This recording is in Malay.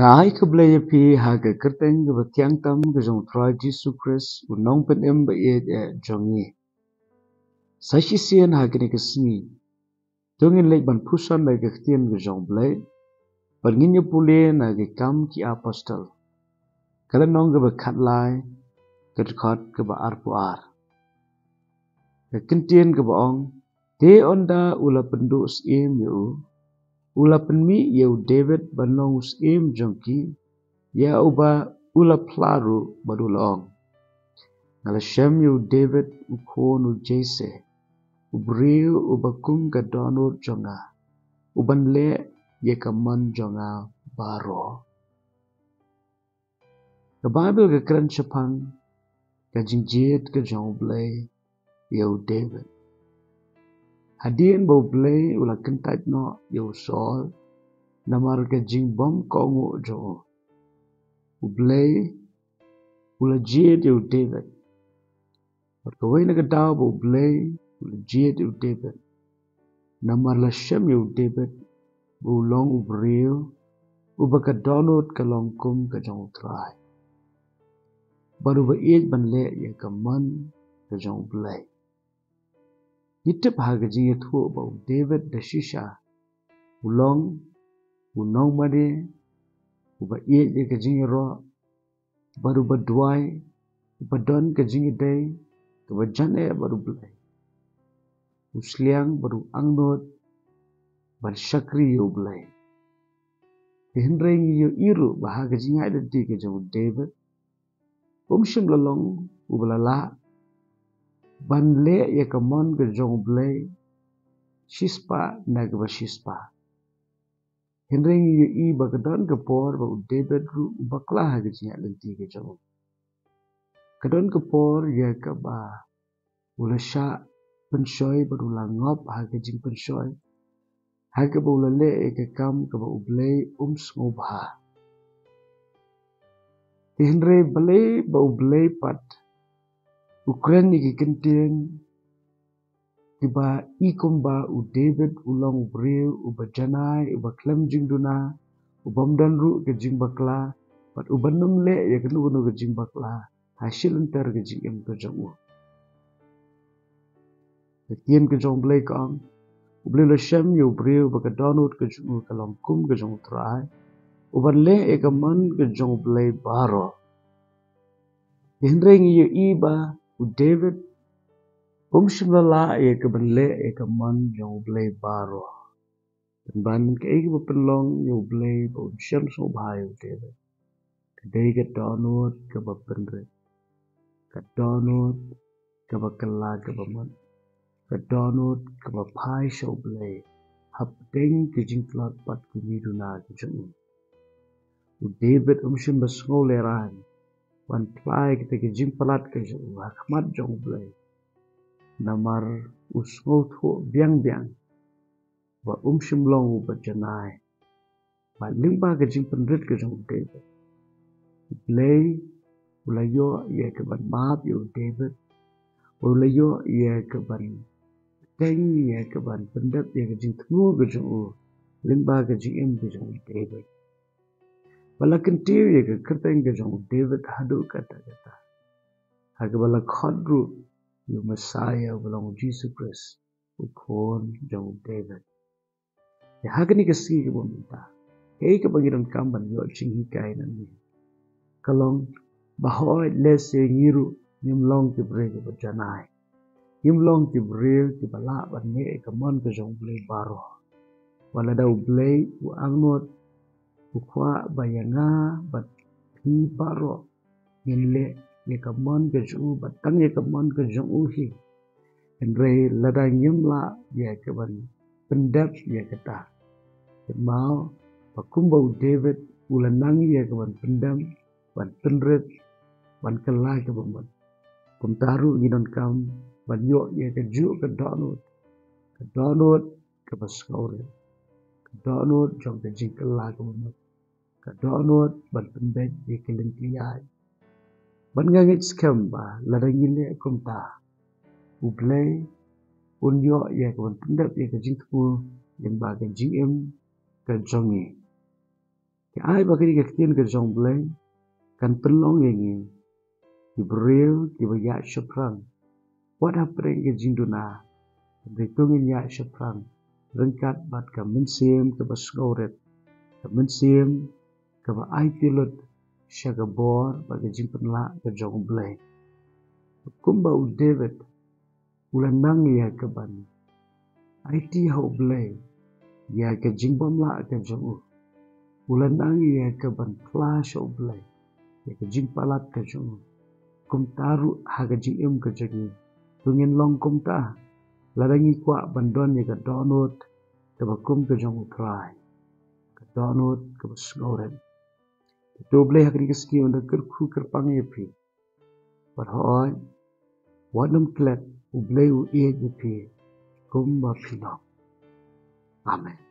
Hai ke belaya pi haga kerteng ke betiang tam ke jong Trai Jesus Christ unong pen ba ye jongi. Sashi sien haga ni ke sini. Dongin lek ban pusan lek ke tien ke jong belay. Ban nginyo pule na ke kam ki apostol. Kala nong ke bekat lai ke dekat ke ba arpuar. Ke kentien ke baong. Te onda ula pendus im yu. Ula penmi yu David banong us im jongki. Ya uba ula plaru badulong. Ngala shem yu David ukon u Jese. Briew ubakum ka dohnud jonga. Uban le ye kaman jonga baro. Ka Bible ka kran chapang ka jingjit ka jong blay yu David. Hadien bau blay ula kentaj no yu Saul. Namar ka jingbom kongu jongo. Ublay ula jid yu David. Kawai na kadaw bau blay ula jid yu David. Namar la shem yu David bau long u briew uba ka dohnud ka long kum ka jong Trai. Baru ba iit ban le ya ka man ka jong blay. Yitip haga jing yathu bau David da shisha. Ulong unong made uba iit ya ka jing ro. Baru ba duai uba don ka jing day ka ba jane baru blay. Usliang baru angnod ban syakri yu blay. Hindring yu iru bahaga jing ada di ka jong David. Umshim lalong ubalala ban le ya ka mon ka jong blay. Shispa na ka ba shispa. Hindring yu i bagadon ka por ba David ru ubakla haga jing ada di ka jong. Kadon ka por ya ka ba ula sya penshoy baru la ngop haga jing penshoy. Haga ba ula le ya ka kam ka ba ublay ngobha. Hindray balay ba ublay pat. Ukren ni kikintien. Kiba ikum ba u David ulang briew uba janay uba klem jing duna. Ubamdan ru ke jing bakla. Pat ubanum le ya kanu ke jing bakla. Hasil entar ke jing im ke jong u. Kien ke jong blay kaang. Ublay la shem yu briew uba ka dohnud ke jong u kalong kum ke jong Trai. Uban le ya ka man ke jong blay baro. Hindray yu iba u David. Umshim la ya ka ban le ya ka man jong blay baro. Ban ka eki ba penlong yu blay ba umshim ngobha yu David. Kadai ka dohnud ka ba penrit. Ka dohnud ka ba kala ka ba man. Ka dohnud ka ba pai shaw blay. Hap deng ka jing klot pat ku miduna ka jong. U David umshim ba sngo leran. Wan plai kita ka jing palat ka jong. Hakmat jong blay. Namar usngo thu biang. Wa umshim long uba janay. Wa limba ka jing penrit ka jong David. Blay ulayo ya ka ban maap yu David. Ulayo ya ka ban deng ya ka ban pendap ya ka jing tngu ka jong u. Limba ka jing im ka jong David. Bala kentiu ya ka kerteng ka jong David hadu kata-kata. Haga bala khodru yu Messiah belong Jesus Christ. Ukon jong David. Ya haga ni kasi ka buminta. Hei ka pangiran kamban yu ching hikay na niya. Kalong bahoy lese ngiru nimlong ki bre ki bajanay. Nimlong ki bre ki bala ban ne ka mon ka jong blay baro. Wala daw blay u angnot ukwa bayanga bat hi baro. Nginle ye ka mon ka jong batang ye ka mon ka jong uhi. Hindray ladang yimla ye ka ban pendap ye ka ta. Mau pakumbau David ulanang ye ka ban pendam. Ban penrit, ban kelai ke bamban. Kumtaru nginon kam, ban yok ye ke juk ke dohnud. Ke dohnud ke baskaurin. Ke dohnud jong ke jing kelai ke bamban. Ke dohnud ban pendek ye ke lengkiyai. Ban ngangit skam ba, ladang ngile kumta. Ublay, un yok ye ke ban pendek ye ke jing tku. Limba ke jing im, ke jongi. ai bagi kektian ke jong blay kan penlong yengi ki briew ki ya shaprang what happening ke jinduna berhitungin ya shaprang rengkat bat ka mensim ke basgoret ka mensim ke ba ai tilut syaga bor bagi jimpenla ke jong blay kumba u David ulan nang ya ke ban IT hau blay ya ke jingbomla ke jong ulan nang ya ke ban flash hau blay ya ke jingpalat ke jong kum taru haga jingem ke jagi tungin long kum ta ladangi kwa bandon ya ke dohnud ke bakum ke jong U Trai ke dohnud ke basgoret to blay hakri ke ski under kerku kerpang yepi but hoy wadum klet u blay u e yepi kum ba pilok amen.